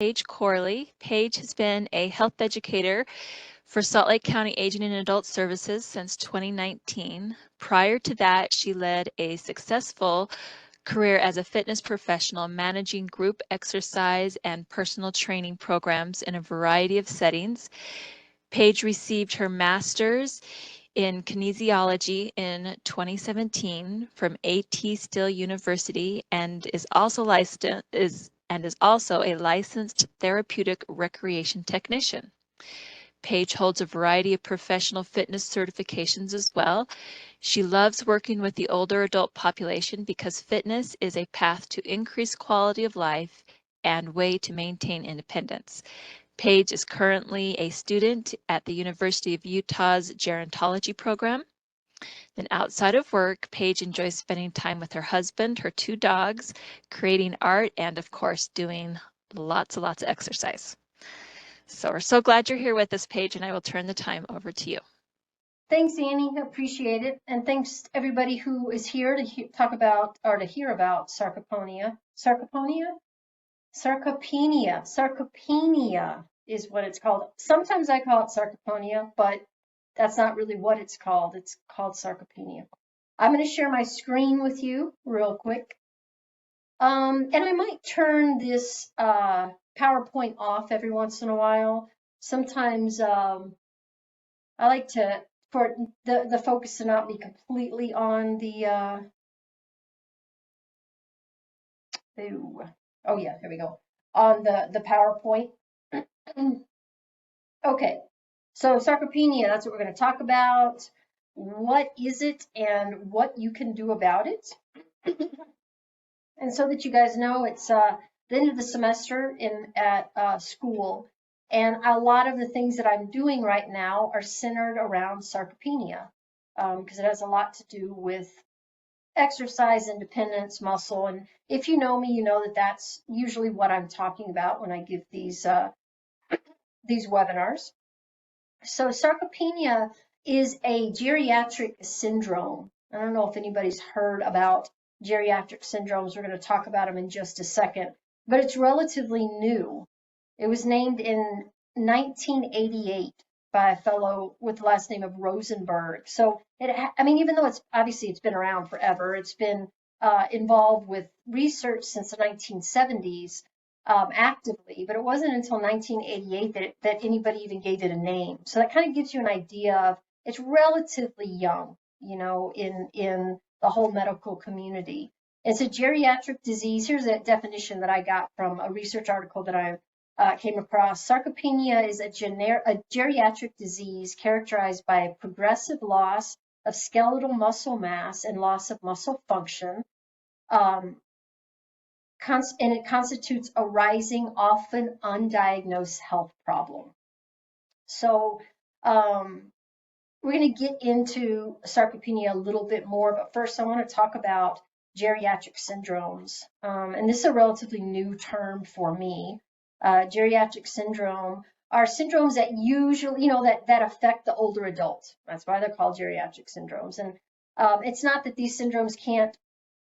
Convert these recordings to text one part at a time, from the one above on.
Paige Corley. Paige has been a health educator for Salt Lake County Aging and Adult Services since 2019. Prior to that, she led a successful career as a fitness professional, managing group exercise and personal training programs in a variety of settings. Paige received her master's in kinesiology in 2017 from A.T. Still University and is also a licensed therapeutic recreation technician. Paige holds a variety of professional fitness certifications as well. She loves working with the older adult population because fitness is a path to increase quality of life and way to maintain independence. Paige is currently a student at the University of Utah's gerontology program. Then outside of work, Paige enjoys spending time with her husband, her 2 dogs, creating art, and of course, doing lots and lots of exercise. So we're so glad you're here with us, Paige, and I will turn the time over to you. Thanks, Annie. Appreciate it. And thanks to everybody who is here to talk about or to hear about sarcopenia. Sarcopenia? Sarcopenia. Sarcopenia is what it's called. Sometimes I call it sarcopenia, but that's not really what it's called. It's called sarcopenia. I'm going to share my screen with you real quick. And I might turn this PowerPoint off every once in a while. Sometimes I like for the focus to not be completely on the oh yeah, here we go, on the PowerPoint. Okay, so sarcopenia, that's what we're going to talk about. What is it and what you can do about it? And so that you guys know, it's the end of the semester at school, and a lot of the things that I'm doing right now are centered around sarcopenia because it has a lot to do with exercise, independence, muscle. And if you know me, you know that that's usually what I'm talking about when I give these webinars. So sarcopenia is a geriatric syndrome. I don't know if anybody's heard about geriatric syndromes. We're going to talk about them in just a second, but it's relatively new. It was named in 1988 by a fellow with the last name of Rosenberg. So I mean, even though it's been around forever, it's been involved with research since the 1970s actively, but it wasn't until 1988 that anybody even gave it a name. So that kind of gives you an idea of it's relatively young, you know, in the whole medical community. It's a geriatric disease. Here's a definition that I got from a research article that I came across. Sarcopenia is a geriatric disease characterized by progressive loss of skeletal muscle mass and loss of muscle function. And it constitutes a rising, often undiagnosed health problem. So we're going to get into sarcopenia a little bit more, but first I want to talk about geriatric syndromes. And this is a relatively new term for me. Geriatric syndrome are syndromes that usually, you know, that affect the older adult. That's why they're called geriatric syndromes. And it's not that these syndromes can't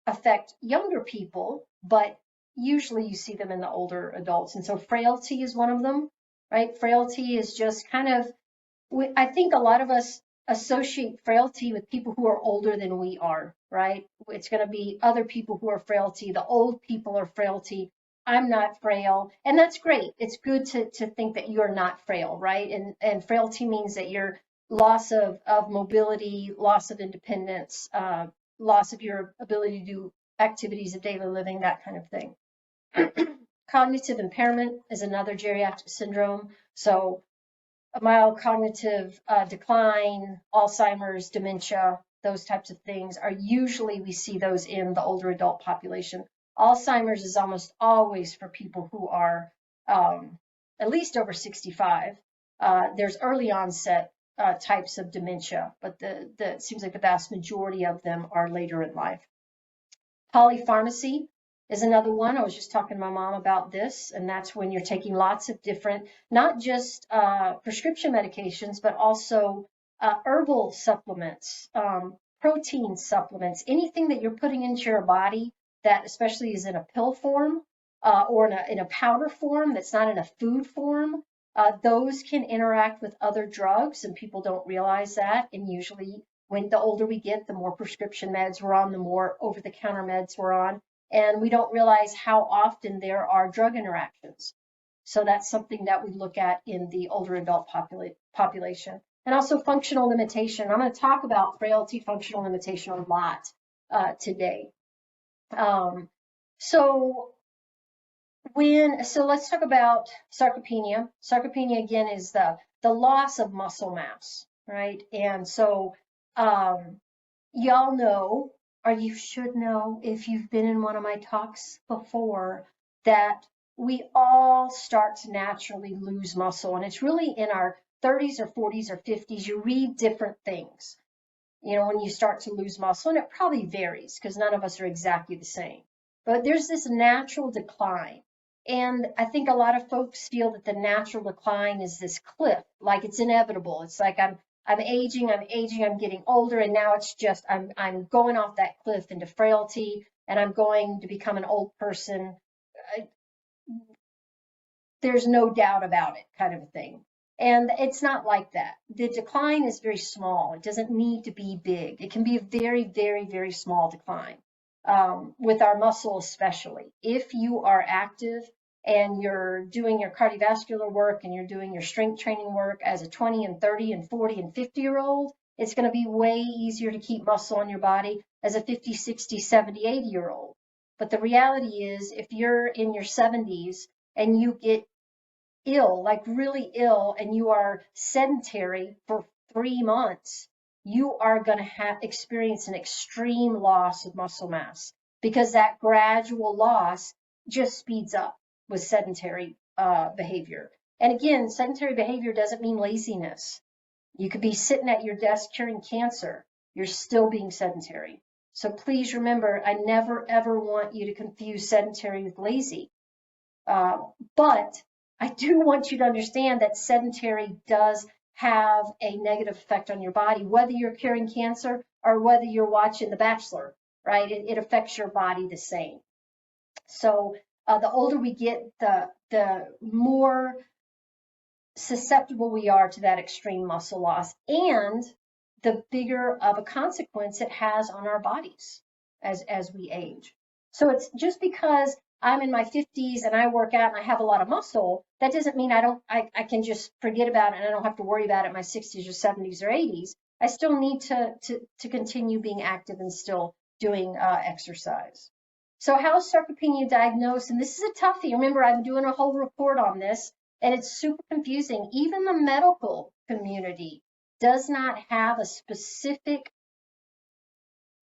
affect younger people, but usually you see them in the older adults. And so frailty is one of them, right? Frailty is just kind of, I think a lot of us associate frailty with people who are older than we are, right? It's going to be other people who are frailty. The old people are frailty. I'm not frail. And that's great. It's good to think that you're not frail, right? And frailty means that your loss of mobility, loss of independence, loss of your ability to do activities of daily living, that kind of thing. Cognitive impairment is another geriatric syndrome. So a mild cognitive decline, Alzheimer's, dementia, those types of things are usually, we see those in the older adult population. Alzheimer's is almost always for people who are at least over 65. There's early onset types of dementia, but it seems like the vast majority of them are later in life. Polypharmacy is another one. I was just talking to my mom about this, and that's when you're taking lots of different, not just prescription medications, but also herbal supplements, protein supplements, anything that you're putting into your body that especially is in a pill form, or in a powder form that's not in a food form, those can interact with other drugs, and people don't realize that. And usually, when the older we get, the more prescription meds we're on, the more over-the-counter meds we're on, and we don't realize how often there are drug interactions. So that's something that we look at in the older adult population. And also functional limitation. I'm going to talk about frailty, functional limitation a lot today. So let's talk about sarcopenia. Sarcopenia, again, is the loss of muscle mass, right? And so y'all know, or you should know if you've been in one of my talks before, that we all start to naturally lose muscle. And it's really in our 30s or 40s or 50s. You read different things, you know, when you start to lose muscle, and it probably varies because none of us are exactly the same. But there's this natural decline. And I think a lot of folks feel that the natural decline is this cliff, like it's inevitable. It's like I'm aging, I'm getting older, and now it's just I'm going off that cliff into frailty, and I'm going to become an old person. There's no doubt about it, kind of a thing. And it's not like that. The decline is very small. It doesn't need to be big. It can be a very, very, very small decline, with our muscle especially. If you are active and you're doing your cardiovascular work and you're doing your strength training work as a 20 and 30 and 40 and 50-year-old, it's going to be way easier to keep muscle on your body as a 50, 60, 70, 80-year-old. But the reality is, if you're in your 70s and you get ill, like really ill, and you are sedentary for 3 months, you are going to experience an extreme loss of muscle mass, because that gradual loss just speeds up with sedentary behavior. And again, sedentary behavior doesn't mean laziness. You could be sitting at your desk curing cancer. You're still being sedentary. So please remember, I never ever want you to confuse sedentary with lazy. But I do want you to understand that sedentary does have a negative effect on your body, whether you're curing cancer or whether you're watching The Bachelor, right? It affects your body the same. So the older we get, the more susceptible we are to that extreme muscle loss, and the bigger of a consequence it has on our bodies as we age. So it's just because I'm in my 50s and I work out and I have a lot of muscle, that doesn't mean I can just forget about it and I don't have to worry about it in my 60s or 70s or 80s. I still need to continue being active and still doing exercise. So how is sarcopenia diagnosed? And this is a toughie. Remember, I'm doing a whole report on this, and it's super confusing. Even the medical community does not have a specific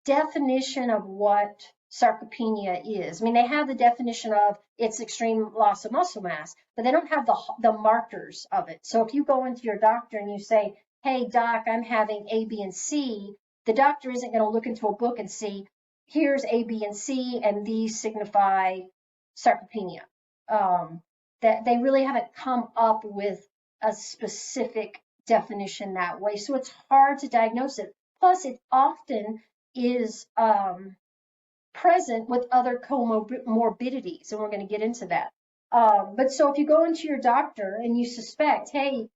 definition of what sarcopenia is. I mean, they have the definition of it's extreme loss of muscle mass, but they don't have the markers of it. So if you go into your doctor and you say, hey, doc, I'm having A, B, and C, the doctor isn't going to look into a book and see, here's A, B, and C, and these signify sarcopenia. That they really haven't come up with a specific definition that way. So it's hard to diagnose it. Plus, it often is present with other comorbidities, and we're going to get into that. But so if you go into your doctor and you suspect, hey,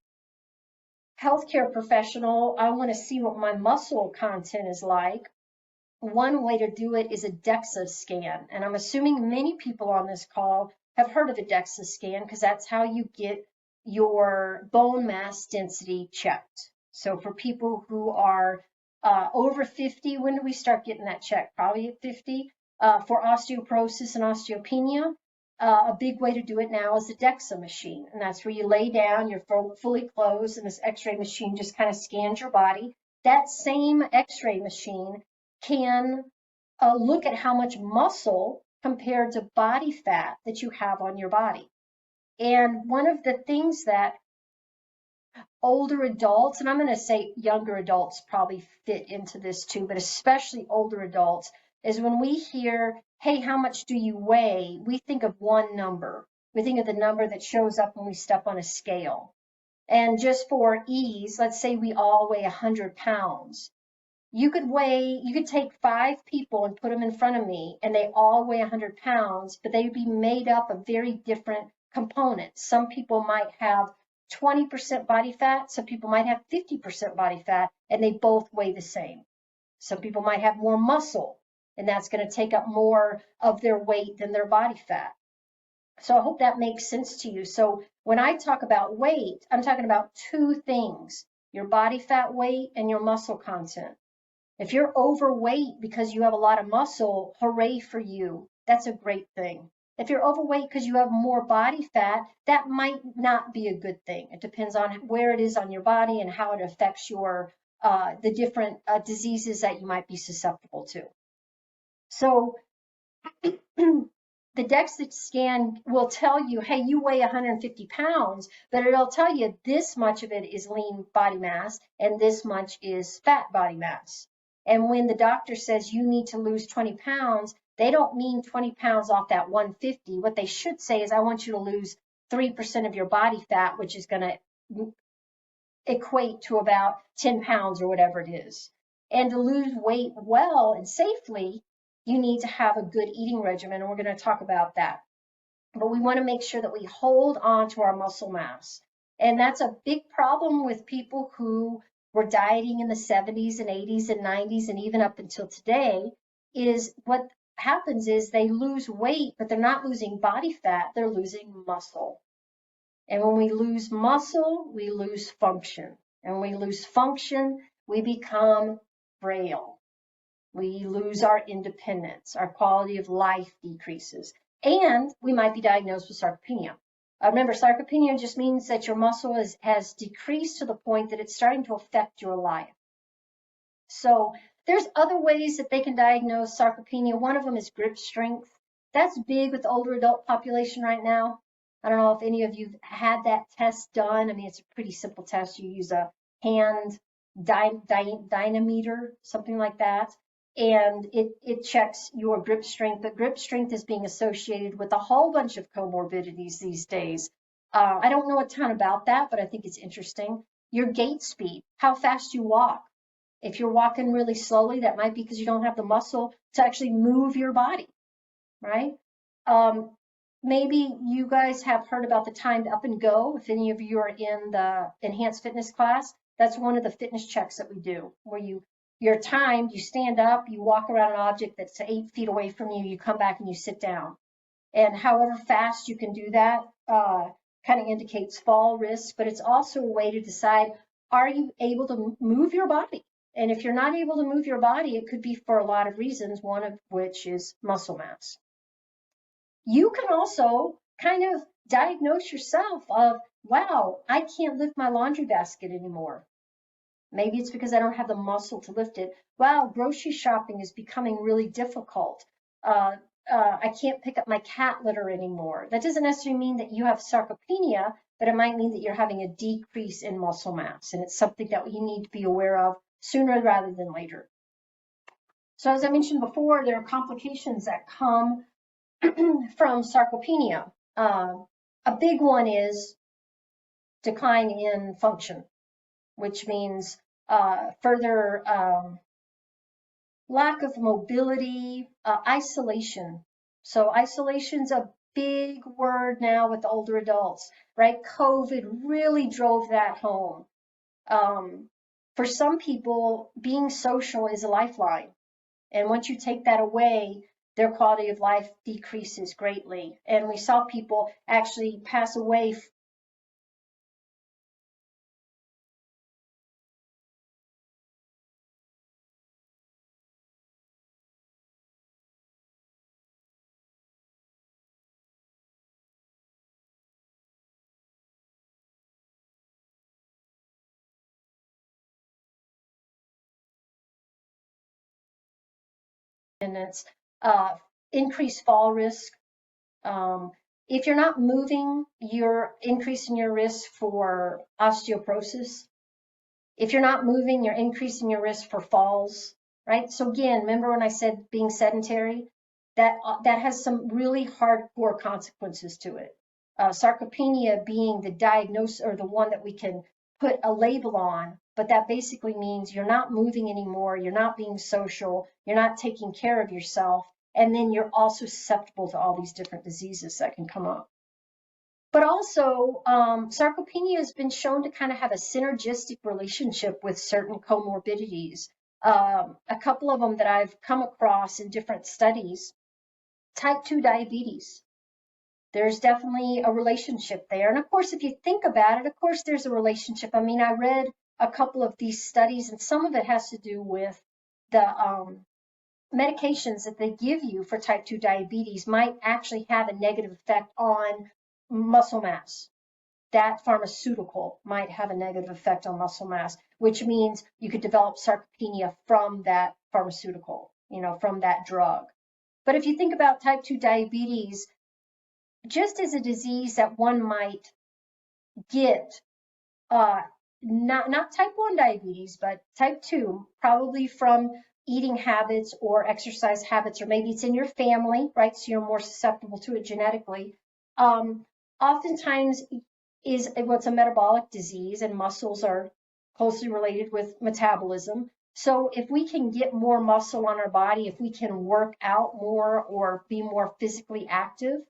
healthcare professional, I want to see what my muscle content is like, one way to do it is a DEXA scan. And I'm assuming many people on this call have heard of a DEXA scan, because that's how you get your bone mass density checked. So for people who are over 50, when do we start getting that checked? Probably at 50. For osteoporosis and osteopenia, a big way to do it now is the DEXA machine. And that's where you lay down, you're fully closed, and this x-ray machine just kind of scans your body. That same x-ray machine can look at how much muscle compared to body fat that you have on your body. And one of the things that older adults, and I'm going to say younger adults probably fit into this too, but especially older adults, is when we hear, hey, how much do you weigh? We think of one number. We think of the number that shows up when we step on a scale. And just for ease, let's say we all weigh 100 pounds. You could take 5 people and put them in front of me, and they all weigh 100 pounds, but they'd be made up of very different components. Some people might have 20% body fat, some people might have 50% body fat, and they both weigh the same. Some people might have more muscle, and that's going to take up more of their weight than their body fat. So I hope that makes sense to you. So when I talk about weight, I'm talking about 2 things: your body fat weight and your muscle content. If you're overweight because you have a lot of muscle, hooray for you. That's a great thing. If you're overweight because you have more body fat, that might not be a good thing. It depends on where it is on your body and how it affects your the different diseases that you might be susceptible to. So the DEXA scan will tell you, hey, you weigh 150 pounds, but it'll tell you this much of it is lean body mass and this much is fat body mass. And when the doctor says you need to lose 20 pounds, they don't mean 20 pounds off that 150. What they should say is, I want you to lose 3% of your body fat, which is going to equate to about 10 pounds or whatever it is. And to lose weight well and safely, you need to have a good eating regimen, and we're going to talk about that. But we want to make sure that we hold on to our muscle mass. And that's a big problem with people who were dieting in the 70s and 80s and 90s and even up until today. Is what happens is they lose weight, but they're not losing body fat, they're losing muscle. And when we lose muscle, we lose function. And when we lose function, we become frail. We lose our independence, our quality of life decreases, and we might be diagnosed with sarcopenia. Remember, sarcopenia just means that your muscle has decreased to the point that it's starting to affect your life. So there's other ways that they can diagnose sarcopenia. One of them is grip strength. That's big with the older adult population right now. I don't know if any of you have had that test done. I mean, it's a pretty simple test. You use a hand dynameter, something like that, and it checks your grip strength. But grip strength is being associated with a whole bunch of comorbidities these days. I don't know a ton about that, but I think it's interesting. Your gait speed, how fast you walk. If you're walking really slowly, that might be because you don't have the muscle to actually move your body, right? Maybe you guys have heard about the timed up and go. If any of you are in the enhanced fitness class, that's one of the fitness checks that we do, where you're timed, you stand up, you walk around an object that's 8 feet away from you, you come back and you sit down. And however fast you can do that kind of indicates fall risk, but it's also a way to decide, are you able to move your body? And if you're not able to move your body, it could be for a lot of reasons, one of which is muscle mass. You can also kind of diagnose yourself of, wow, I can't lift my laundry basket anymore. Maybe it's because I don't have the muscle to lift it. Wow, grocery shopping is becoming really difficult. I can't pick up my cat litter anymore. That doesn't necessarily mean that you have sarcopenia, but it might mean that you're having a decrease in muscle mass, and it's something that we need to be aware of sooner rather than later. So as I mentioned before, there are complications that come from sarcopenia. A big one is decline in function, which means further lack of mobility, isolation. So isolation's a big word now with older adults, right? COVID really drove that home. For some people, being social is a lifeline. And once you take that away, their quality of life decreases greatly. And we saw people actually pass away minutes, increased fall risk. If you're not moving, you're increasing your risk for osteoporosis. If you're not moving, you're increasing your risk for falls, right? So again, remember when I said being sedentary? That has some really hardcore consequences to it. Sarcopenia being the diagnosis or the one that we can put a label on, but that basically means you're not moving anymore, you're not being social, you're not taking care of yourself, and then you're also susceptible to all these different diseases that can come up. But also, sarcopenia has been shown to kind of have a synergistic relationship with certain comorbidities. A couple of them that I've come across in different studies, type 2 diabetes. There's definitely a relationship there. And of course, if you think about it, of course, there's a relationship. I mean, I read a couple of these studies, and some of it has to do with the medications that they give you for type 2 diabetes might actually have a negative effect on muscle mass. That pharmaceutical might have a negative effect on muscle mass, which means you could develop sarcopenia from that pharmaceutical, from that drug. But if you think about type 2 diabetes, just as a disease that one might get, not type 1 diabetes, but type 2, probably from eating habits or exercise habits, or maybe it's in your family, right? So you're more susceptible to it genetically. Oftentimes is what's a metabolic disease, and muscles are closely related with metabolism. So if we can get more muscle on our body, if we can work out more or be more physically active,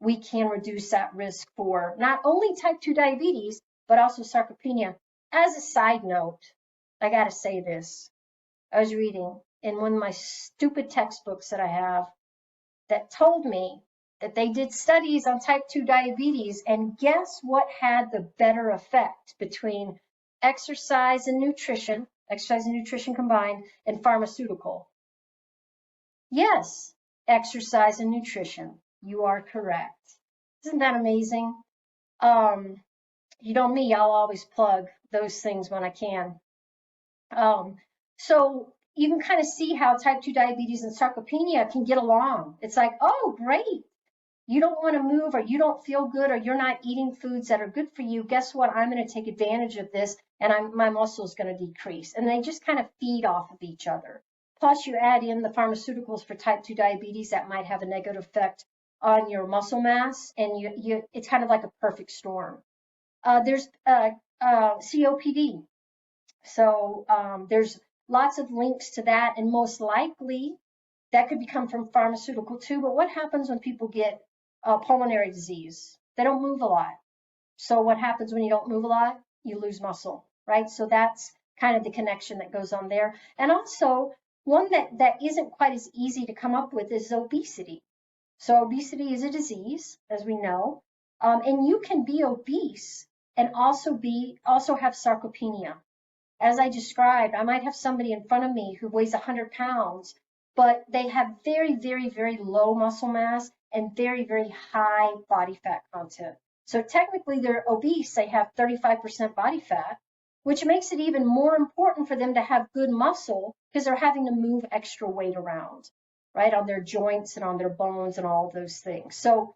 we can reduce that risk for not only type 2 diabetes, but also sarcopenia. As a side note, I got to say this. I was reading in one of my stupid textbooks that I have that told me that they did studies on type 2 diabetes, and guess what had the better effect between exercise and nutrition combined, and pharmaceutical? Yes, exercise and nutrition. You are correct. Isn't that amazing? You know me, I'll always plug those things when I can. So you can kind of see how type 2 diabetes and sarcopenia can get along. It's like, oh, great. You don't want to move, or you don't feel good, or you're not eating foods that are good for you. Guess what? I'm going to take advantage of this, and my muscle is going to decrease. And they just kind of feed off of each other. Plus, you add in the pharmaceuticals for type 2 diabetes that might have a negative effect on your muscle mass, and it's kind of like a perfect storm. There's COPD. So there's lots of links to that, and most likely that could become from pharmaceutical too. But what happens when people get pulmonary disease? They don't move a lot. So what happens when you don't move a lot? You lose muscle, right? So that's kind of the connection that goes on there. And also, one that isn't quite as easy to come up with is obesity. So obesity is a disease, as we know, and you can be obese and also have sarcopenia. As I described, I might have somebody in front of me who weighs 100 pounds, but they have very, very, very low muscle mass and very, very high body fat content. So technically they're obese, they have 35% body fat, which makes it even more important for them to have good muscle because they're having to move extra weight around, right, on their joints and on their bones and all of those things. So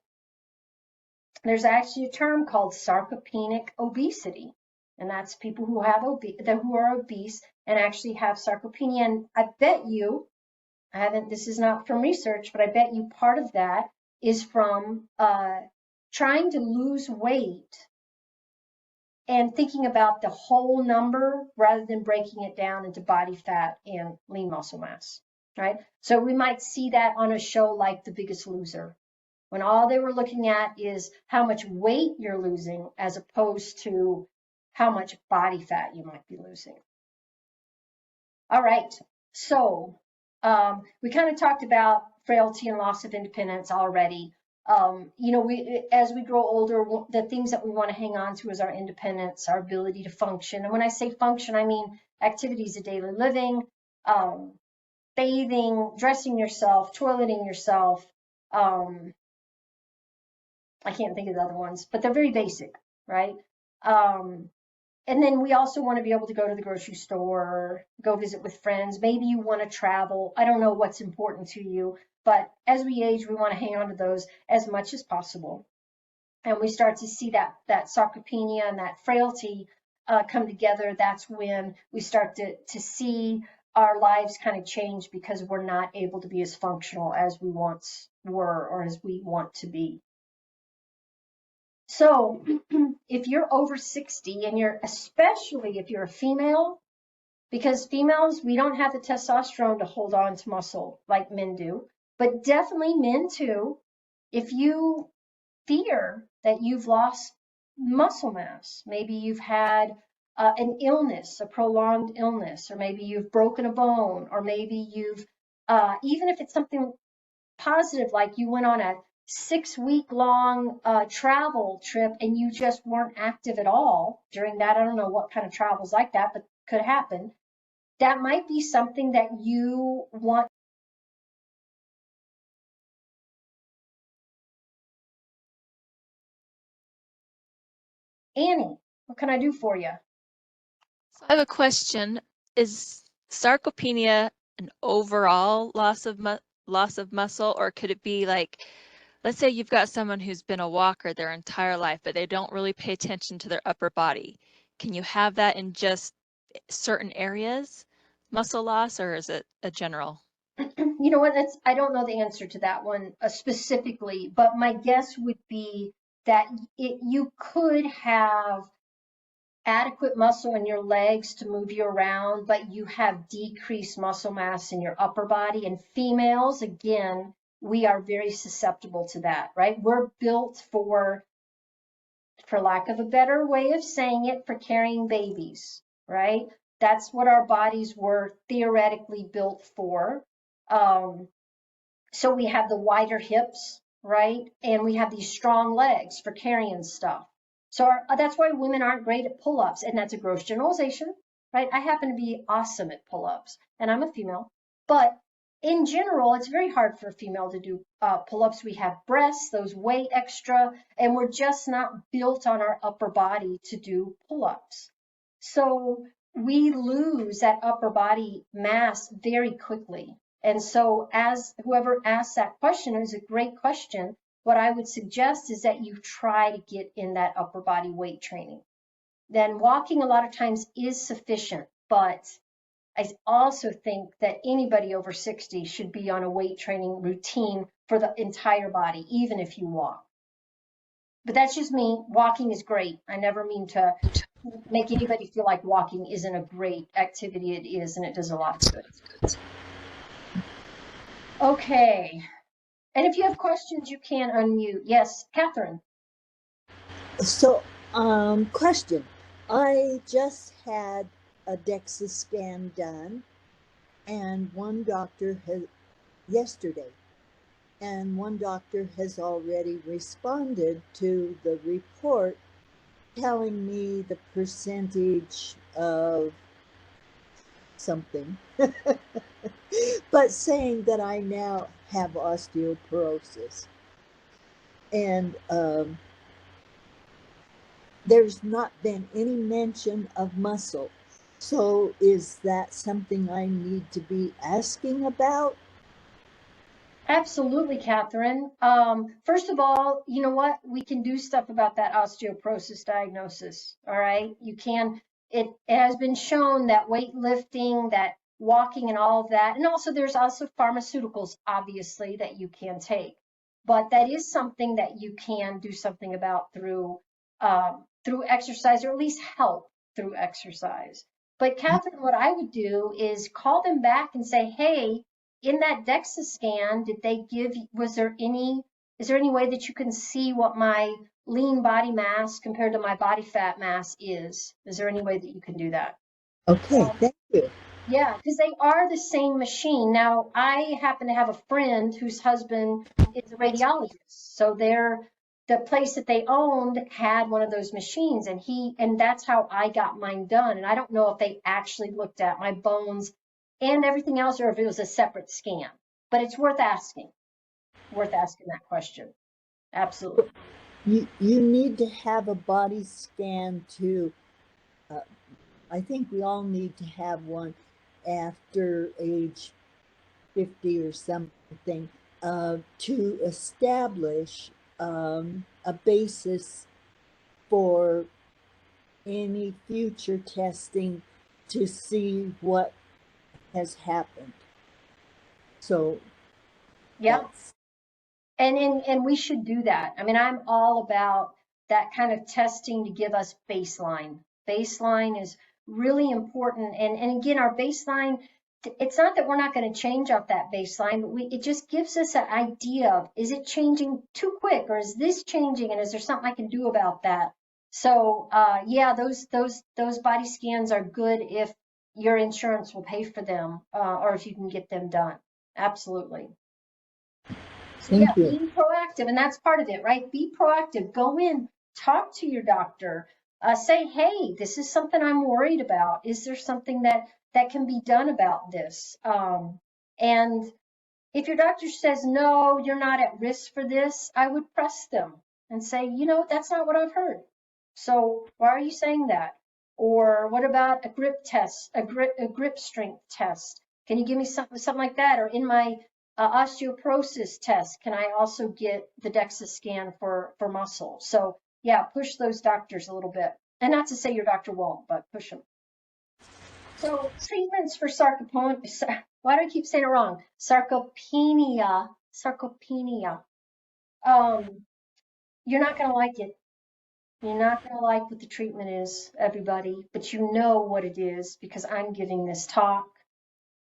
there's actually a term called sarcopenic obesity. And that's people who are obese and actually have sarcopenia. And I bet you, this is not from research, but I bet you part of that is from trying to lose weight and thinking about the whole number rather than breaking it down into body fat and lean muscle mass, right? So we might see that on a show like The Biggest Loser, when all they were looking at is how much weight you're losing as opposed to how much body fat you might be losing. All right, so we kind of talked about frailty and loss of independence already. As we grow older, the things that we want to hang on to is our independence, our ability to function. And when I say function, I mean activities of daily living, bathing, dressing yourself, toileting yourself. I can't think of the other ones, but they're very basic, right? And then we also want to be able to go to the grocery store, go visit with friends. Maybe you want to travel. I don't know what's important to you, but as we age, we want to hang on to those as much as possible. And we start to see that sarcopenia and that frailty come together. That's when we start to see our lives kind of change because we're not able to be as functional as we once were or as we want to be. So if you're over 60 and especially if you're a female, because females, we don't have the testosterone to hold on to muscle like men do, but definitely men too. If you fear that you've lost muscle mass, maybe you've had an illness, a prolonged illness, or maybe you've broken a bone, or maybe you've, even if it's something positive, like you went on a 6 week long travel trip and you just weren't active at all during that. I don't know what kind of travels like that, but could happen. That might be something that you want. Annie, what can I do for you? So I have a question. Is sarcopenia an overall loss of muscle, or could it be like, let's say you've got someone who's been a walker their entire life, but they don't really pay attention to their upper body. Can you have that in just certain areas, muscle loss, or is it a general? You know what? I don't know the answer to that one specifically, but my guess would be that you could have adequate muscle in your legs to move you around, but you have decreased muscle mass in your upper body. And females, again, we are very susceptible to that, right? We're built for lack of a better way of saying it, for carrying babies, right? That's what our bodies were theoretically built for. So we have the wider hips, right? And we have these strong legs for carrying stuff. So that's why women aren't great at pull-ups, and that's a gross generalization, right? I happen to be awesome at pull-ups, and I'm a female, but in general, it's very hard for a female to do pull-ups. We have breasts, those weigh extra, and we're just not built on our upper body to do pull-ups. So we lose that upper body mass very quickly. And so, as whoever asked that question, it was a great question. What I would suggest is that you try to get in that upper body weight training. Then walking a lot of times is sufficient, but I also think that anybody over 60 should be on a weight training routine for the entire body, even if you walk. But that's just me. Walking is great. I never mean to make anybody feel like walking isn't a great activity. It is, and it does a lot of good. Okay. And if you have questions, you can unmute. Yes, Catherine. So, question. I just had a DEXA scan done, and yesterday, and one doctor has already responded to the report telling me the percentage of something, but saying that I now have osteoporosis. And there's not been any mention of muscle. So is that something I need to be asking about? Absolutely, Catherine. First of all, you know what? We can do stuff about that osteoporosis diagnosis. All right. You can, it has been shown that weightlifting, that walking and all of that, and also there's also pharmaceuticals, obviously, that you can take. But that is something that you can do something about through exercise, or at least help through exercise. But Catherine, what I would do is call them back and say, hey, in that DEXA scan, did they give, is there any way that you can see what my lean body mass compared to my body fat mass is? Is there any way that you can do that? Okay, thank you. Yeah, because they are the same machine. Now, I happen to have a friend whose husband is a radiologist. So the place that they owned had one of those machines, and that's how I got mine done. And I don't know if they actually looked at my bones and everything else, or if it was a separate scan. But it's worth asking that question. Absolutely. You need to have a body scan to, I think we all need to have one after age 50 or something, to establish a basis for any future testing to see what has happened. So yeah, and we should do that. I mean, I'm all about that kind of testing to give us baseline. Baseline is really important. And again, our baseline, it's not that we're not going to change off that baseline, but it just gives us an idea of, is it changing too quick, or is this changing, and is there something I can do about that? So yeah, those body scans are good if your insurance will pay for them, or if you can get them done. Absolutely. So yeah, Thank you. being proactive, and that's part of it, right? Be proactive. Go in, talk to your doctor. Say, hey, this is something I'm worried about. Is there something that can be done about this? And if your doctor says, no, you're not at risk for this, I would press them and say, that's not what I've heard. So why are you saying that? Or what about a grip test, a grip strength test? Can you give me something like that? Or in my osteoporosis test, can I also get the DEXA scan for muscle? So yeah, push those doctors a little bit. And not to say your doctor won't, but push them. So treatments for sarcopenia, why do I keep saying it wrong? Sarcopenia. You're not going to like it. You're not going to like what the treatment is, everybody, but you know what it is because I'm giving this talk.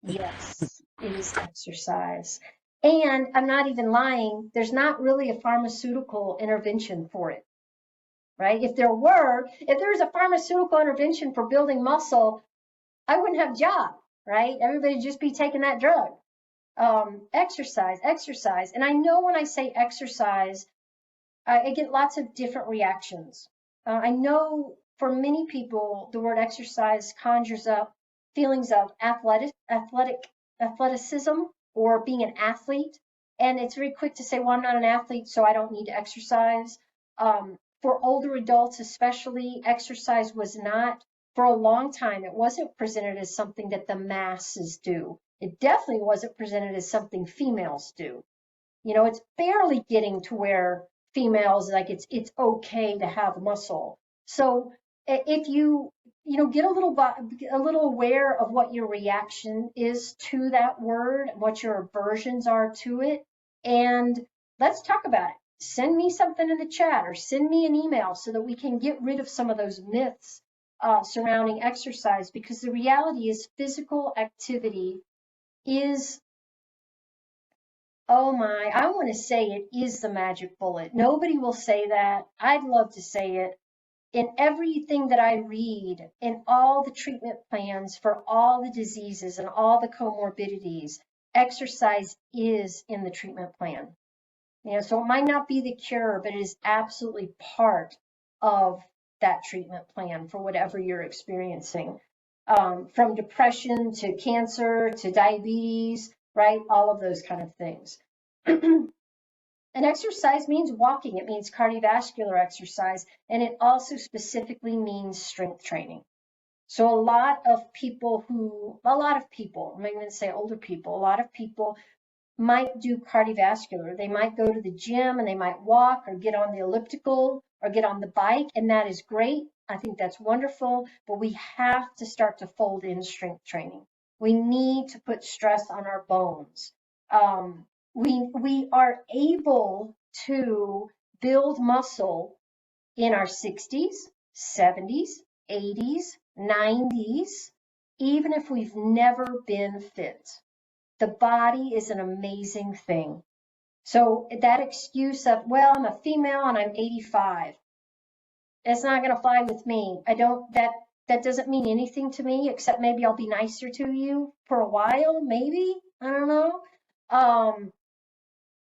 Yes, it is exercise. And I'm not even lying. There's not really a pharmaceutical intervention for it, right? If there was a pharmaceutical intervention for building muscle, I wouldn't have a job, right? Everybody would just be taking that drug. Exercise. And I know when I say exercise, I get lots of different reactions. I know for many people, the word exercise conjures up feelings of athleticism or being an athlete. And it's very quick to say, well, I'm not an athlete, so I don't need to exercise. For older adults, especially, exercise was not, for a long time, it wasn't presented as something that the masses do. It definitely wasn't presented as something females do. It's barely getting to where females, like, it's okay to have muscle. So if you get a little aware of what your reaction is to that word, what your aversions are to it, and let's talk about it. Send me something in the chat or send me an email so that we can get rid of some of those myths surrounding exercise, because the reality is physical activity is, oh my, I want to say it is the magic bullet. Nobody will say that. I'd love to say it. In everything that I read, in all the treatment plans for all the diseases and all the comorbidities, exercise is in the treatment plan. So it might not be the cure, but it is absolutely part of that treatment plan for whatever you're experiencing. From depression to cancer to diabetes, right? All of those kind of things. And exercise means walking. It means cardiovascular exercise. And it also specifically means strength training. So a lot of people, I'm not going to say older people, a lot of people might do cardiovascular. They might go to the gym and they might walk or get on the elliptical or get on the bike. And that is great. I think that's wonderful. But we have to start to fold in strength training. We need to put stress on our bones. We are able to build muscle in our 60s, 70s, 80s, 90s, even if we've never been fit. The body is an amazing thing. So that excuse of, well, I'm a female and I'm 85, it's not going to fly with me. That doesn't mean anything to me, except maybe I'll be nicer to you for a while, maybe. I don't know.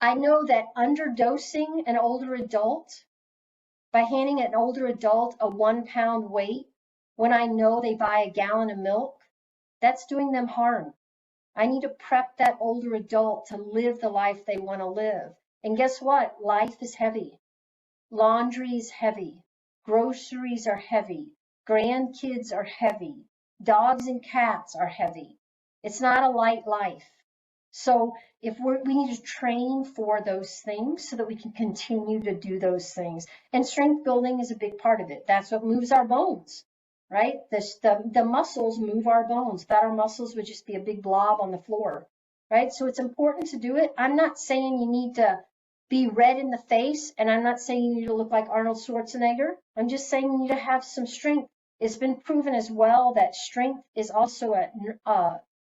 I know that underdosing an older adult by handing an older adult a 1 pound weight when I know they buy a gallon of milk, that's doing them harm. I need to prep that older adult to live the life they want to live. And guess what? Life is heavy. Laundry is heavy. Groceries are heavy. Grandkids are heavy. Dogs and cats are heavy. It's not a light life. So if we need to train for those things so that we can continue to do those things. And strength building is a big part of it. That's what moves our bones, right? The muscles move our bones. Without our muscles would just be a big blob on the floor, right? So it's important to do it. I'm not saying you need to be red in the face. And I'm not saying you need to look like Arnold Schwarzenegger. I'm just saying you need to have some strength. It's been proven as well that strength is also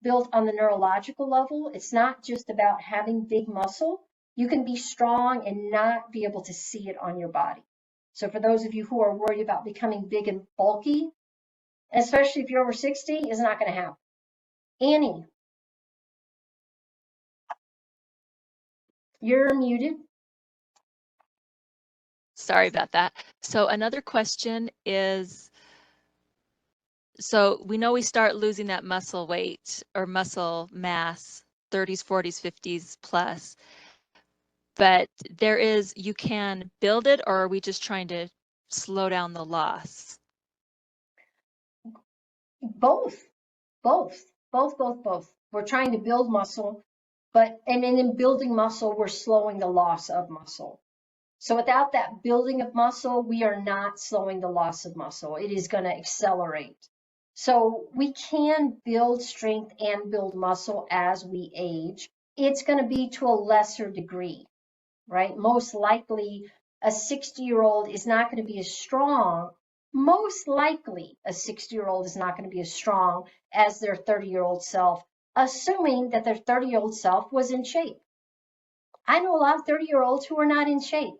built on the neurological level. It's not just about having big muscle. You can be strong and not be able to see it on your body. So for those of you who are worried about becoming big and bulky, especially if you're over 60, is not going to happen. Annie, you're muted. Sorry about that. So another question is, so we know we start losing that muscle weight or muscle mass, 30s, 40s, 50s plus, but you can build it, or are we just trying to slow down the loss? Both. We're trying to build muscle, and in building muscle, we're slowing the loss of muscle. So without that building of muscle, we are not slowing the loss of muscle. It is going to accelerate. So we can build strength and build muscle as we age. It's going to be to a lesser degree, right? Most likely a 60-year-old is not going to be as strong. Most likely a 60-year-old is not going to be as strong as their 30-year-old self, assuming that their 30-year-old self was in shape. I know a lot of 30-year-olds who are not in shape.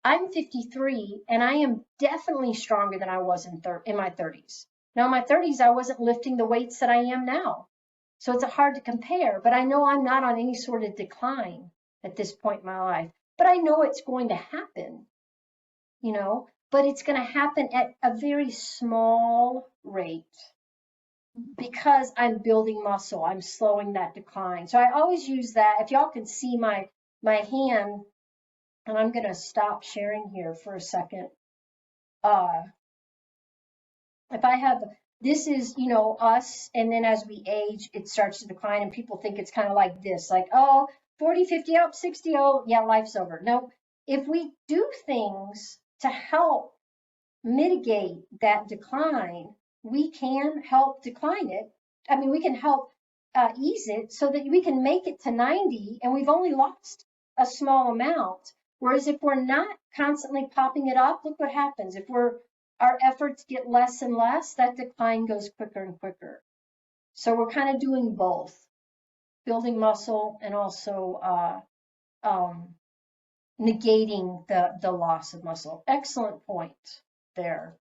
I'm 53 and I am definitely stronger than I was in my 30s. Now in my 30s, I wasn't lifting the weights that I am now. So it's hard to compare, but I know I'm not on any sort of decline at this point in my life. But I know it's going to happen, but it's going to happen at a very small rate because I'm building muscle. I'm slowing that decline. So I always use that. If y'all can see my hand, and I'm going to stop sharing here for a second. If I have, this is, us, and then as we age, it starts to decline, and people think it's kind of like this, like, oh, 40, 50, up, 60, oh, yeah, life's over. No, if we do things to help mitigate that decline, we can help decline it. I mean, we can help ease it so that we can make it to 90, and we've only lost a small amount. Whereas if we're not constantly popping it up, look what happens. If our efforts get less and less, that decline goes quicker and quicker. So we're kind of doing both, building muscle and also negating the loss of muscle. Excellent point there.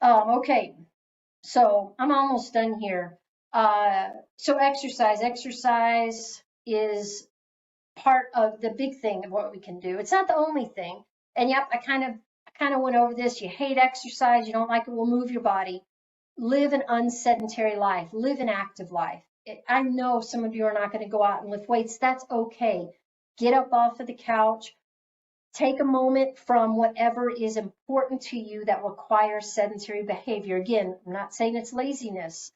Okay, so I'm almost done here. So exercise is part of the big thing of what we can do. It's not the only thing. And yep, I kind of went over this. You hate exercise, you don't like it, well, move your body. Live an unsedentary life, live an active life. I know some of you are not going to go out and lift weights. That's okay. Get up off of the couch. Take a moment from whatever is important to you that requires sedentary behavior. Again, I'm not saying it's laziness.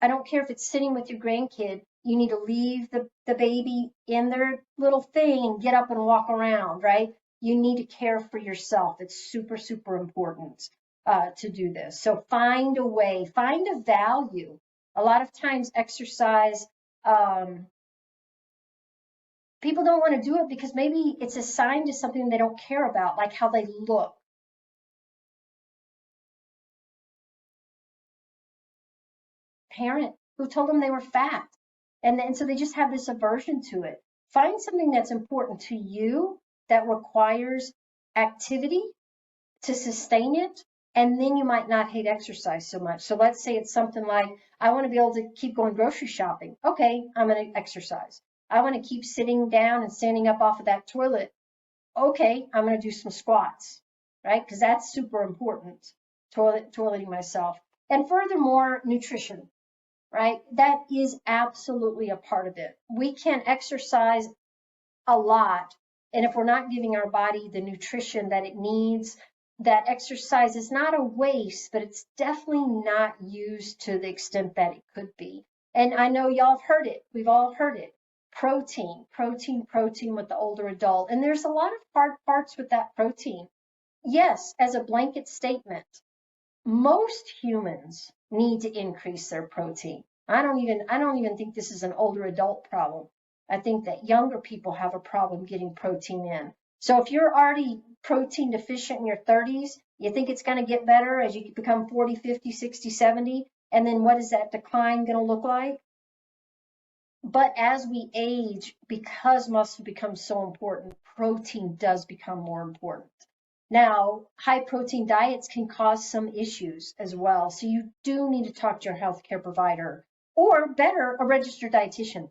I don't care if it's sitting with your grandkid. You need to leave the baby in their little thing and get up and walk around, right? You need to care for yourself. It's super, super important to do this. So find a way, find a value. A lot of times exercise, people don't want to do it because maybe it's assigned to something they don't care about, like how they look. Parent who told them they were fat. And so they just have this aversion to it. Find something that's important to you that requires activity to sustain it, and then you might not hate exercise so much. So let's say it's something like, I want to be able to keep going grocery shopping. Okay, I'm going to exercise. I want to keep sitting down and standing up off of that toilet. Okay, I'm going to do some squats, right? Because that's super important, toileting myself. And furthermore, nutrition, right? That is absolutely a part of it. We can exercise a lot, and if we're not giving our body the nutrition that it needs, that exercise is not a waste, but it's definitely not used to the extent that it could be. And I know y'all have heard it. We've all heard it. Protein with the older adult. And there's a lot of hard parts with that protein. Yes, as a blanket statement, most humans need to increase their protein. I don't even think this is an older adult problem. I think that younger people have a problem getting protein in. So if you're already protein deficient in your 30s, you think it's going to get better as you become 40, 50, 60, 70, and then what is that decline going to look like? But as we age, because muscle becomes so important, protein does become more important. Now, high protein diets can cause some issues as well. So you do need to talk to your healthcare provider, or better, a registered dietitian.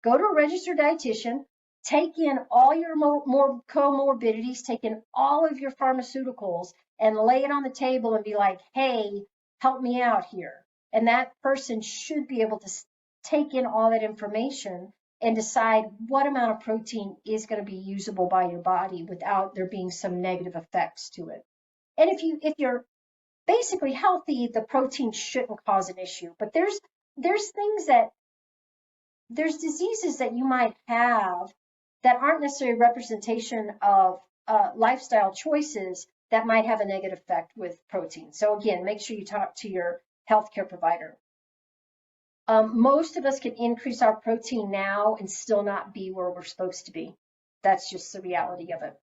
Go to a registered dietitian, take in all your more comorbidities, take in all of your pharmaceuticals, and lay it on the table and be like, hey, help me out here. And that person should be able to take in all that information and decide what amount of protein is going to be usable by your body without there being some negative effects to it. And if you're basically healthy, the protein shouldn't cause an issue. But there's diseases that you might have that aren't necessarily a representation of lifestyle choices that might have a negative effect with protein. So again, make sure you talk to your healthcare provider. Most of us can increase our protein now and still not be where we're supposed to be. That's just the reality of it.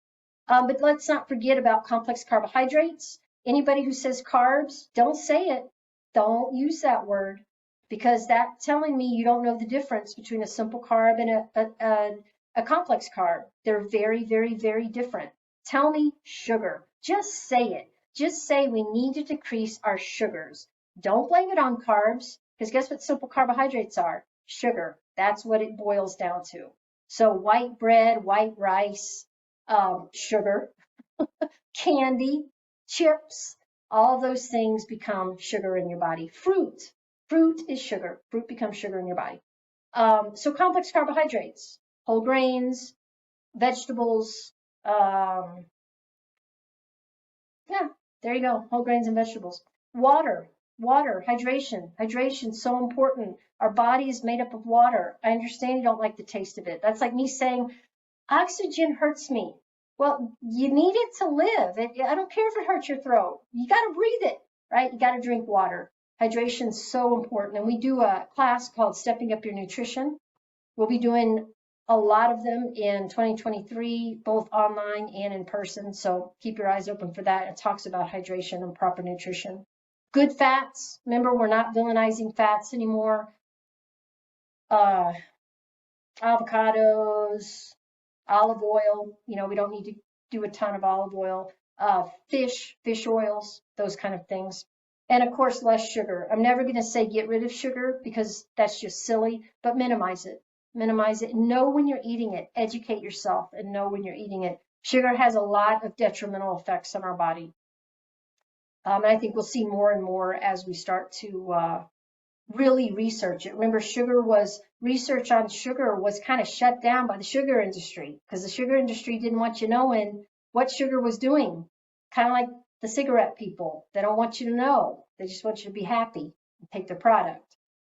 But let's not forget about complex carbohydrates. Anybody who says carbs, don't say it. Don't use that word, because that's telling me you don't know the difference between a simple carb and a complex carb. They're very, very, very different. Tell me sugar. Just say it. Just say we need to decrease our sugars. Don't blame it on carbs, because guess what simple carbohydrates are? Sugar. That's what it boils down to. So white bread, white rice, sugar, candy, chips, all those things become sugar in your body. Fruit is sugar. Fruit becomes sugar in your body. So complex carbohydrates, whole grains, vegetables. Yeah, there you go. Whole grains and vegetables. Water, hydration, so important. Our body is made up of water. I understand you don't like the taste of it. That's like me saying, oxygen hurts me. Well, you need it to live. I don't care if it hurts your throat. You got to breathe it, right? You got to drink water. Hydration is so important. And we do a class called Stepping Up Your Nutrition. We'll be doing a lot of them in 2023, both online and in person. So keep your eyes open for that. It talks about hydration and proper nutrition. Good fats. Remember, we're not villainizing fats anymore. Avocados, olive oil, we don't need to do a ton of olive oil, fish oils, those kind of things. And of course, less sugar. I'm never going to say get rid of sugar, because that's just silly, but minimize it. Know when you're eating it. Educate yourself and know when you're eating it. Sugar has a lot of detrimental effects on our body. And I think we'll see more and more as we start to really research it. Remember, research on sugar was kind of shut down by the sugar industry, because the sugar industry didn't want you knowing what sugar was doing. Kind of like the cigarette people. They don't want you to know. They just want you to be happy and take their product.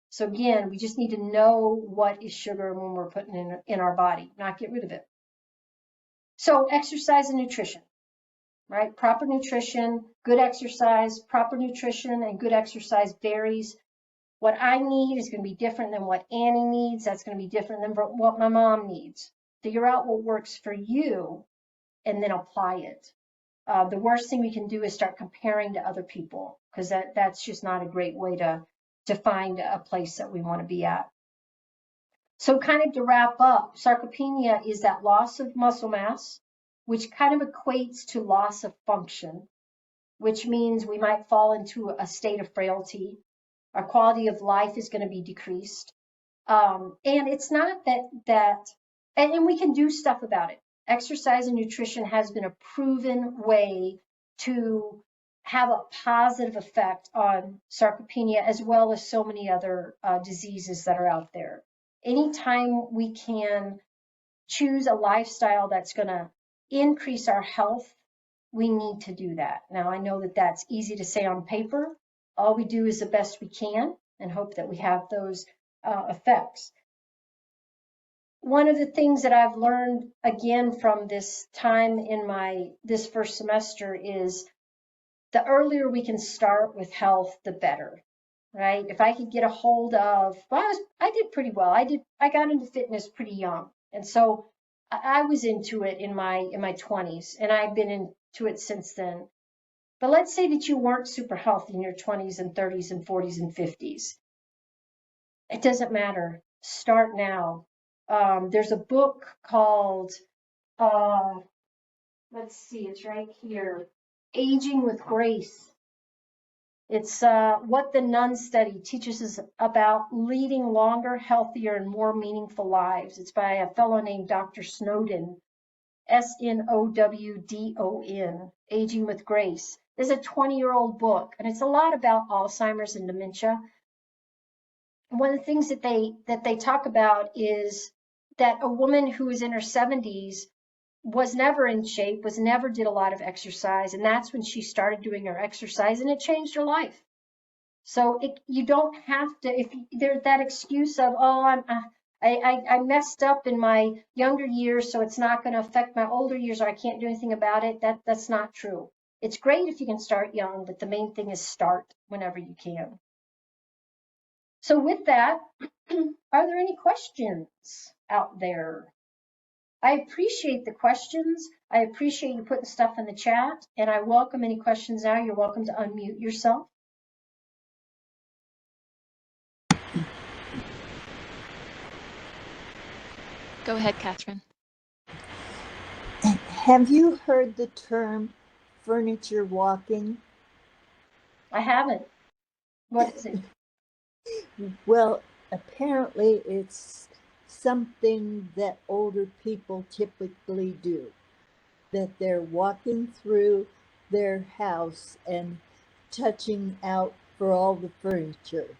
So again, we just need to know what is sugar when we're putting it in our body, not get rid of it. So exercise and nutrition, right? Proper nutrition, good exercise, proper nutrition and good exercise varies. What I need is going to be different than what Annie needs. That's going to be different than what my mom needs. Figure out what works for you and then apply it. The worst thing we can do is start comparing to other people, because that's just not a great way to find a place that we want to be at. So kind of to wrap up, sarcopenia is that loss of muscle mass, which kind of equates to loss of function, which means we might fall into a state of frailty. Our quality of life is going to be decreased. And it's not and we can do stuff about it. Exercise and nutrition has been a proven way to have a positive effect on sarcopenia, as well as so many other diseases that are out there. Anytime we can choose a lifestyle that's going to increase our health, we need to do that. Now, I know that that's easy to say on paper. All we do is the best we can and hope that we have those effects. One of the things that I've learned again from this time in this first semester is the earlier we can start with health, the better. right? If I could get a hold of, well, I did pretty well. I got into fitness pretty young. And so I was into it in my 20s, and I've been into it since then. But let's say that you weren't super healthy in your 20s and 30s and 40s and 50s. It doesn't matter. Start now. There's a book called, uh, let's see, it's right here, Aging with Grace. It's what the Nun Study teaches us about leading longer, healthier, and more meaningful lives. It's by a fellow named Dr. Snowden, Snowdon, Aging with Grace. It's a 20-year-old book, and it's a lot about Alzheimer's and dementia. One of the things that they talk about is that a woman who is in her 70s was never in shape, never did a lot of exercise, and that's when she started doing her exercise, and it changed her life. So you don't have to, if there's that excuse of, oh, I messed up in my younger years, so it's not going to affect my older years, or I can't do anything about it. That's not true. It's great if you can start young, but the main thing is start whenever you can. So with that, are there any questions out there? I appreciate the questions. I appreciate you putting stuff in the chat, and I welcome any questions now. You're welcome to unmute yourself. Go ahead, Catherine. Have you heard the term furniture walking? I haven't. What is it? Well, apparently it's something that older people typically do, that they're walking through their house and touching out for all the furniture.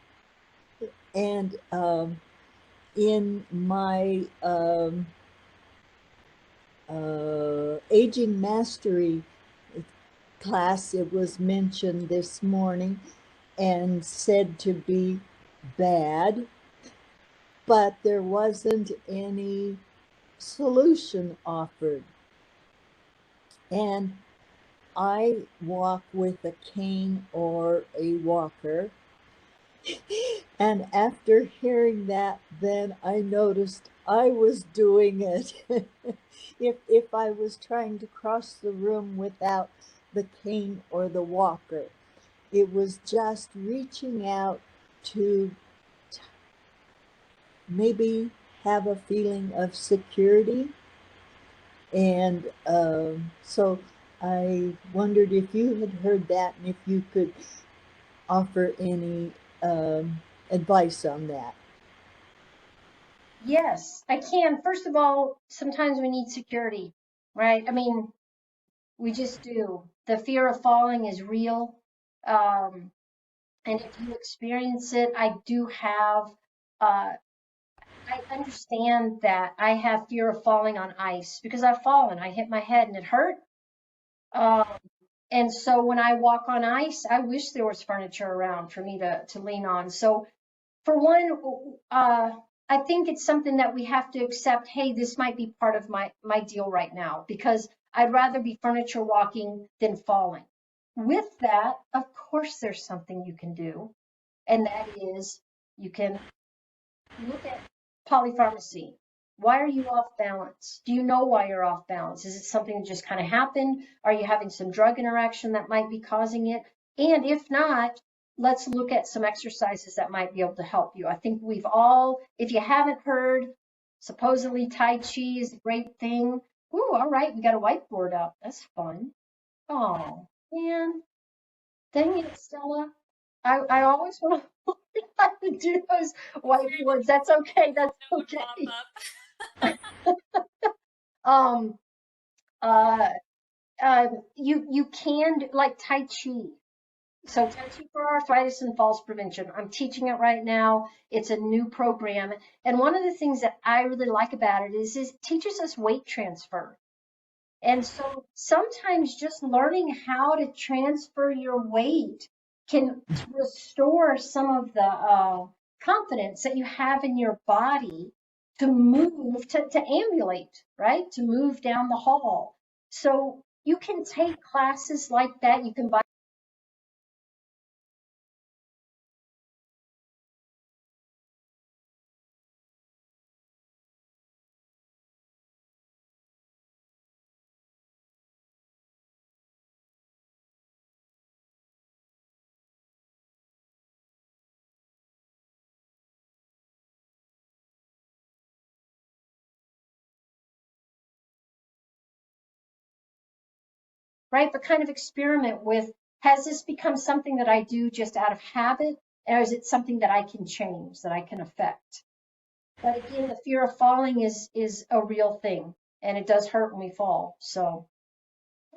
And in my aging mastery class, it was mentioned this morning and said to be bad, but there wasn't any solution offered. And I walk with a cane or a walker. And after hearing that, then I noticed I was doing it. If I was trying to cross the room without the cane or the walker, it was just reaching out to maybe have a feeling of security. And so I wondered if you had heard that and if you could offer any advice on that. Yes, I can. First of all, sometimes we need security, right? I mean, we just do. The fear of falling is real. And if you experience it, I do have, I understand that I have fear of falling on ice because I've fallen. I hit my head and it hurt. And so when I walk on ice, I wish there was furniture around for me to lean on. So for one, I think it's something that we have to accept. Hey, this might be part of my deal right now because I'd rather be furniture walking than falling. With that, of course, there's something you can do, and that is you can look at polypharmacy. Why are you off balance? Do you know why you're off balance? Is it something that just kind of happened? Are you having some drug interaction that might be causing it? And if not, let's look at some exercises that might be able to help you. I think we've all, if you haven't heard, supposedly Tai Chi is a great thing. Ooh, all right, we got a whiteboard up. That's fun. Oh, man. Dang it, Stella. I always want to learn how to do those whiteboards. That's okay. That's okay. Um, uh, you can do, like Tai Chi. So Tai Chi for arthritis and falls prevention. I'm teaching it right now. It's a new program, and one of the things that I really like about it is it teaches us weight transfer. And so sometimes just learning how to transfer your weight can restore some of the confidence that you have in your body to move, to ambulate, right? To move down the hall. So you can take classes like that. You can buy right? But kind of experiment with, has this become something that I do just out of habit, or is it something that I can change, that I can affect? But again, the fear of falling is a real thing, and it does hurt when we fall. So,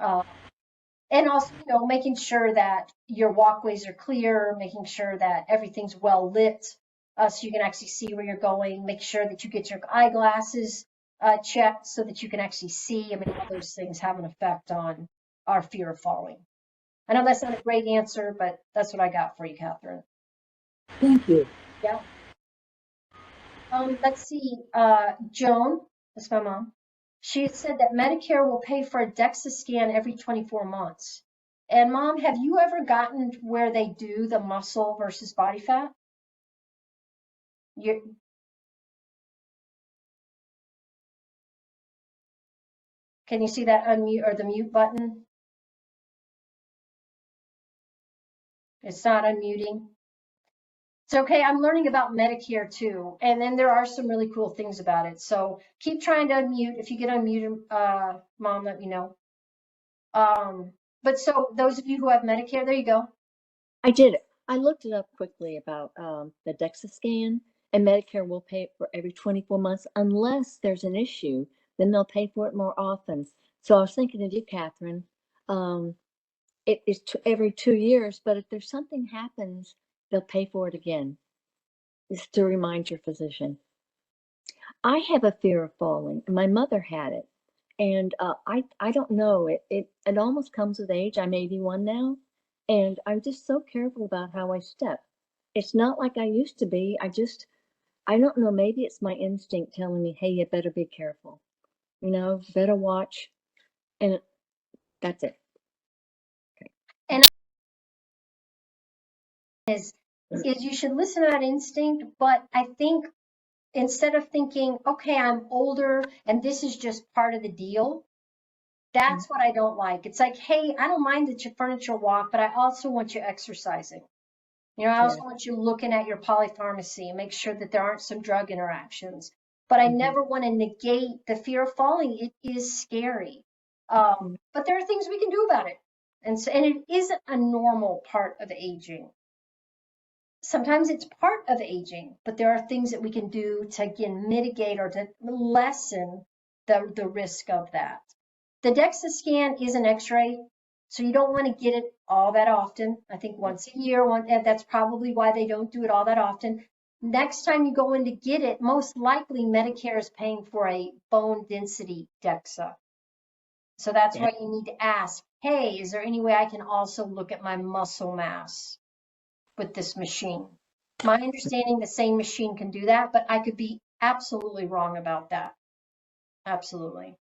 uh, and also, making sure that your walkways are clear, making sure that everything's well lit, so you can actually see where you're going. Make sure that you get your eyeglasses checked so that you can actually see. I mean, all those things have an effect on our fear of falling. I know that's not a great answer, but that's what I got for you, Catherine. Thank you. Yeah. Let's see. Joan, that's my mom. She said that Medicare will pay for a DEXA scan every 24 months. And Mom, have you ever gotten where they do the muscle versus body fat? You, can you see that unmute or the mute button? It's not unmuting. It's okay. I'm learning about Medicare too. And then there are some really cool things about it. So keep trying to unmute. If you get unmuted, Mom, let me know. But so those of you who have Medicare, there you go. I did. I looked it up quickly about the DEXA scan, and Medicare will pay for every 24 months unless there's an issue. Then they'll pay for it more often. So I was thinking of you, Catherine. It is every 2 years, but if there's something happens, they'll pay for it again. Just to remind your physician. I have a fear of falling, and my mother had it. And I don't know, it almost comes with age. I'm 81 now, and I'm just so careful about how I step. It's not like I used to be. I don't know, maybe it's my instinct telling me, hey, you better be careful. Better watch. And that's it. And is you should listen to that instinct, but I think instead of thinking, okay, I'm older and this is just part of the deal, that's what I don't like. It's like, hey, I don't mind that you furniture walk, but I also want you exercising. I also want you looking at your polypharmacy and make sure that there aren't some drug interactions. But I never want to negate the fear of falling. It is scary. But there are things we can do about it. And it isn't a normal part of aging. Sometimes it's part of aging, but there are things that we can do to, again, mitigate or to lessen the risk of that. The DEXA scan is an x-ray, so you don't want to get it all that often. I think once a year, that's probably why they don't do it all that often. Next time you go in to get it, most likely Medicare is paying for a bone density DEXA. So that's why you need to ask, hey, is there any way I can also look at my muscle mass with this machine? My understanding, the same machine can do that, but I could be absolutely wrong about that. Absolutely.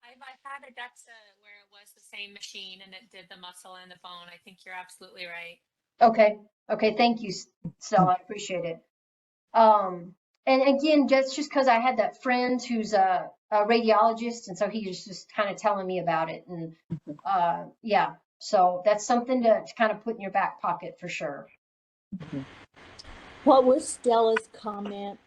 I've had a DEXA where it was the same machine and it did the muscle and the bone. I think you're absolutely right. Okay. Okay. Thank you, Stella. I appreciate it. And again, that's just because I had that friend who's a radiologist, and so he was just kind of telling me about it. And yeah, so that's something to kind of put in your back pocket for sure. What was Stella's comment?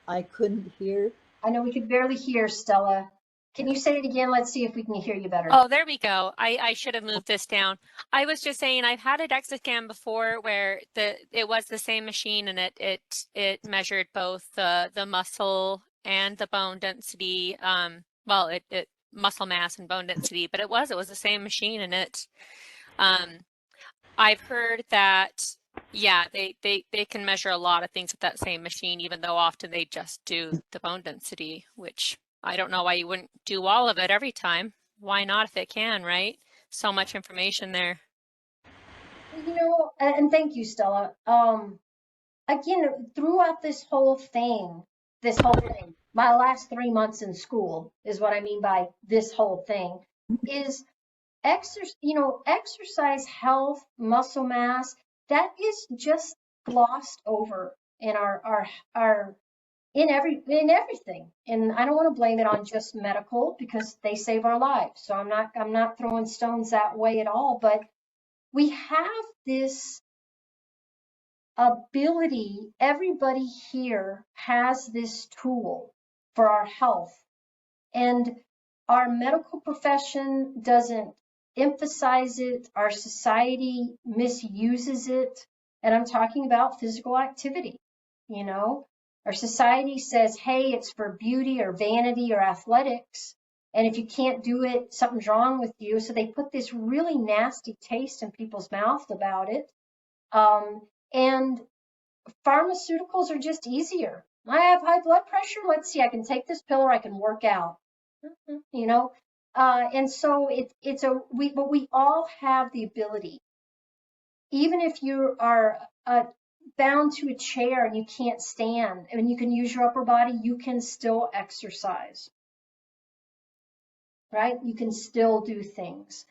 I couldn't hear. I know we could barely hear, Stella. Can you say it again? Let's see if we can hear you better. Oh, there we go. I should have moved this down. I was just saying I've had a DEXA scan before where it was the same machine and it measured both the muscle and the bone density. Well, it muscle mass and bone density, but it was the same machine, and I've heard that yeah, they can measure a lot of things with that same machine, even though often they just do the bone density, which I don't know why you wouldn't do all of it every time. Why not if it can, right? So much information there. And thank you, Stella. Again, throughout this whole thing, my last 3 months in school is what I mean by this whole thing, is exercise, health, muscle mass, that is just glossed over in in everything. And I don't want to blame it on just medical because they save our lives. So I'm not throwing stones that way at all, but we have this ability, everybody here has this tool for our health. And Our medical profession doesn't emphasize it. Our society misuses it. And I'm talking about physical activity. You know, our society says, hey, it's for beauty or vanity or athletics. And if you can't do it, something's wrong with you. So they put this really nasty taste in people's mouth about it. And pharmaceuticals are just easier. I have high blood pressure. Let's see, I can take this pill or I can work out. You know, and so but we all have the ability, even if you are bound to a chair and you can't stand and you can use your upper body, you can still exercise, right? You can still do things.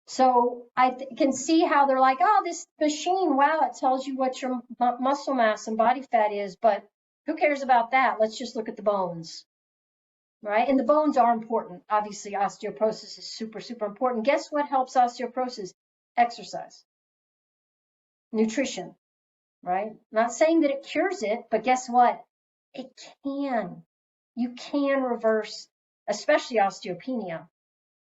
So I can see how they're like, oh, this machine, wow, it tells you what your muscle mass and body fat is, but who cares about that? Let's just look at the bones, right? And the bones are important. Obviously, osteoporosis is super, super important. Guess what helps osteoporosis? Exercise, nutrition, right? Not saying that it cures it, but guess what? It can. You can reverse, especially osteopenia.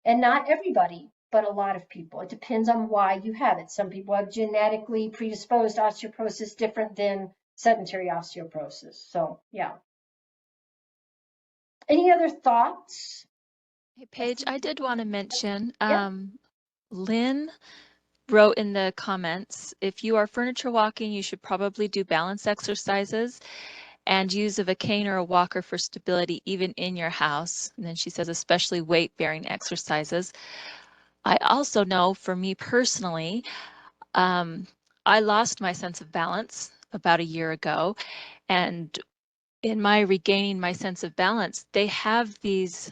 And not everybody, but a lot of people. It depends on why you have it. Some people have genetically predisposed osteoporosis different than sedentary osteoporosis. So, yeah. Any other thoughts? Hey, Paige, I did want to mention, Yeah. Lynn wrote in the comments, if you are furniture walking, you should probably do balance exercises and use of a cane or a walker for stability even in your house. And then she says, especially weight-bearing exercises. I also know for me personally, I lost my sense of balance about a year ago. And in my regaining my sense of balance, they have these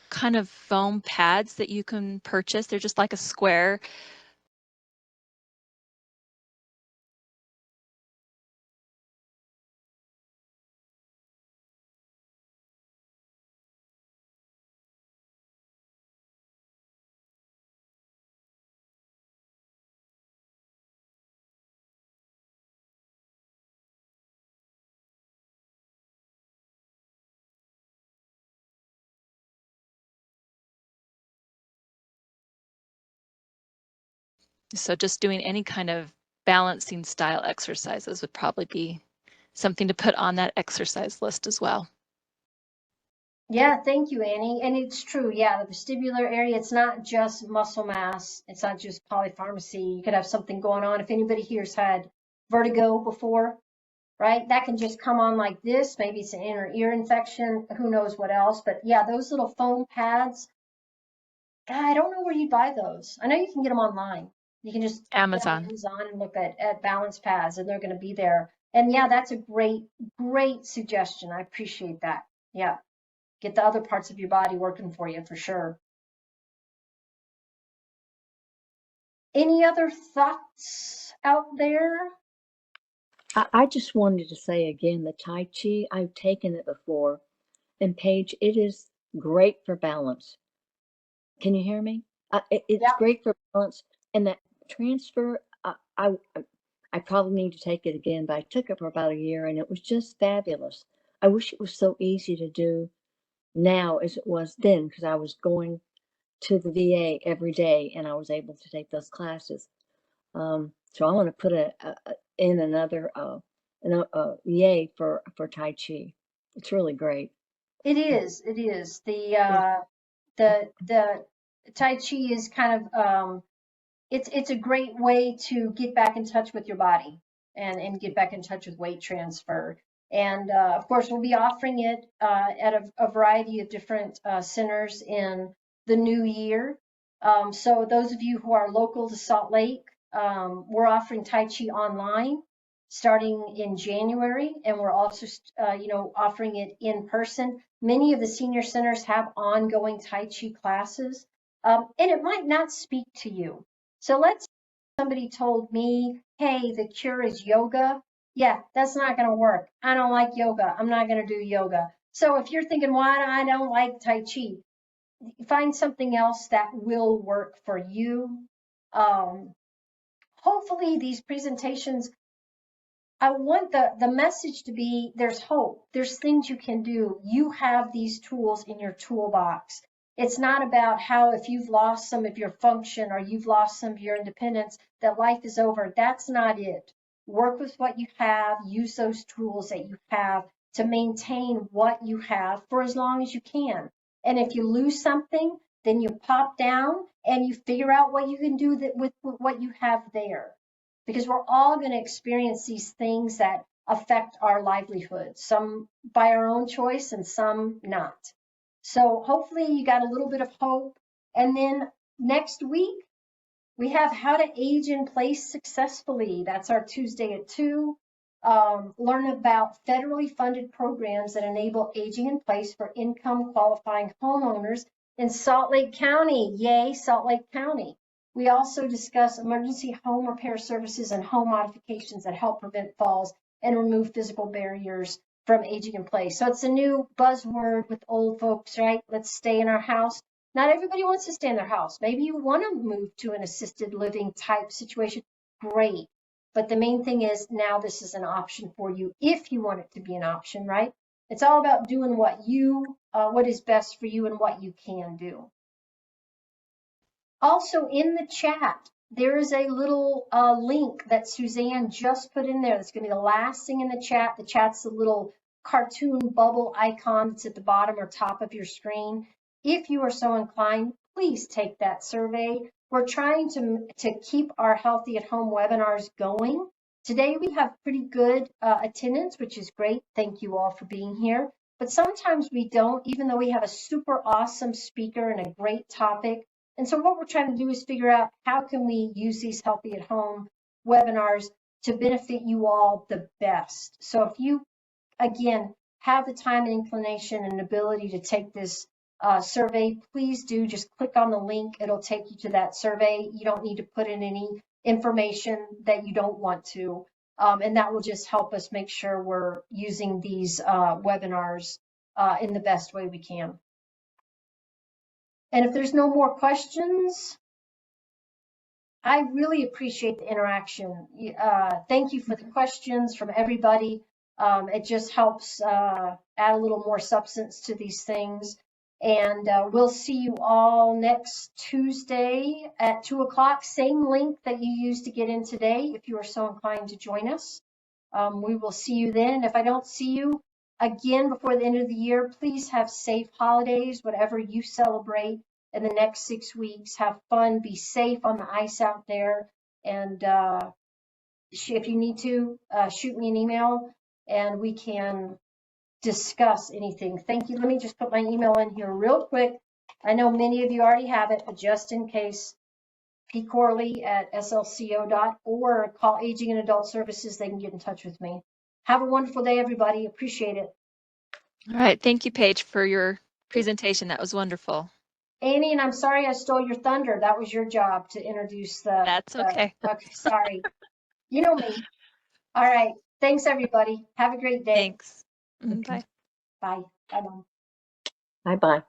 kind of foam pads that you can purchase. They're just like a square. So just doing any kind of balancing style exercises would probably be something to put on that exercise list as well. Yeah, thank you, Annie. And it's true. Yeah, the vestibular area, it's not just muscle mass. It's not just polypharmacy. You could have something going on. If anybody here's had vertigo before, right? That can just come on like this. Maybe it's an inner ear infection. Who knows what else? But yeah, those little foam pads, God, I don't know where you buy those. I know you can get them online. You can just go on Amazon. Amazon and look at balance pads and they're going to be there. And yeah, that's a great, great suggestion. I appreciate that. Yeah. Get the other parts of your body working for you for sure. Any other thoughts out there? I just wanted to say again, the Tai Chi, I've taken it before. And Paige, it is great for balance. Can you hear me? It's Yeah. great for balance. And that transfer, I probably need to take it again, but I took it for about a year and it was just fabulous. I wish it was so easy to do now as it was then, because I was going to the VA every day and I was able to take those classes. So I want to put in another yay for Tai Chi. It's really great. It is. It is. Yeah. The Tai Chi is kind of it's a great way to get back in touch with your body and get back in touch with weight transfer. And of course, we'll be offering it at a variety of different centers in the new year. So those of you who are local to Salt Lake, we're offering Tai Chi online starting in January, and we're also, offering it in person. Many of the senior centers have ongoing Tai Chi classes, and it might not speak to you. So let's say somebody told me, hey, the cure is yoga. Yeah, that's not going to work. I don't like yoga. I'm not going to do yoga. So if you're thinking, why I don't like Tai Chi, find something else that will work for you. Hopefully these presentations, I want the message to be there's hope. There's things you can do. You have these tools in your toolbox. It's not about how if you've lost some of your function or you've lost some of your independence, that life is over. That's not it. Work with what you have, use those tools that you have to maintain what you have for as long as you can. And if you lose something, then you pop down and you figure out what you can do with what you have there. Because we're all going to experience these things that affect our livelihood, some by our own choice and some not. So hopefully you got a little bit of hope. And then next week, we have How to Age in Place Successfully. That's our Tuesday at 2. Learn about federally funded programs that enable aging in place for income qualifying homeowners in Salt Lake County. Yay, Salt Lake County. We also discuss emergency home repair services and home modifications that help prevent falls and remove physical barriers from aging in place. So it's a new buzzword with old folks, right? Let's stay in our house. Not everybody wants to stay in their house. Maybe you want to move to an assisted living type situation. Great. But the main thing is now this is an option for you if you want it to be an option, right? It's all about doing what is best for you and what you can do. Also in the chat, there is a little link that Suzanne just put in there. That's going to be the last thing in the chat. The chat's a little cartoon bubble icon that's at the bottom or top of your screen. If you are so inclined, please take that survey. We're trying to keep our Healthy at Home webinars going. Today we have pretty good attendance, which is great. Thank you all for being here. But sometimes we don't, even though we have a super awesome speaker and a great topic. And so what we're trying to do is figure out how can we use these Healthy at Home webinars to benefit you all the best. So if you, again, have the time and inclination and ability to take this survey, please do just click on the link. It'll take you to that survey. You don't need to put in any information that you don't want to. And that will just help us make sure we're using these webinars in the best way we can. And if there's no more questions, I really appreciate the interaction. Thank you for the questions from everybody. It just helps add a little more substance to these things. And we'll see you all next Tuesday at 2 o'clock. Same link that you used to get in today, if you are so inclined to join us. We will see you then. And if I don't see you again before the end of the year, please have safe holidays, whatever you celebrate in the next 6 weeks. Have fun, be safe on the ice out there. And if you need to, shoot me an email and we can discuss anything. Thank you. Let me just put my email in here real quick. I know many of you already have it, but just in case, pcorley@slco.org. Call Aging and Adult Services. They can get in touch with me. Have a wonderful day, everybody. Appreciate it. All right. Thank you, Paige, for your presentation. That was wonderful. Amy, and I'm sorry I stole your thunder. That was your job to introduce the... That's okay. Okay, sorry. You know me. All right. Thanks, everybody. Have a great day. Thanks. Bye. Bye. Bye-bye. Bye-bye.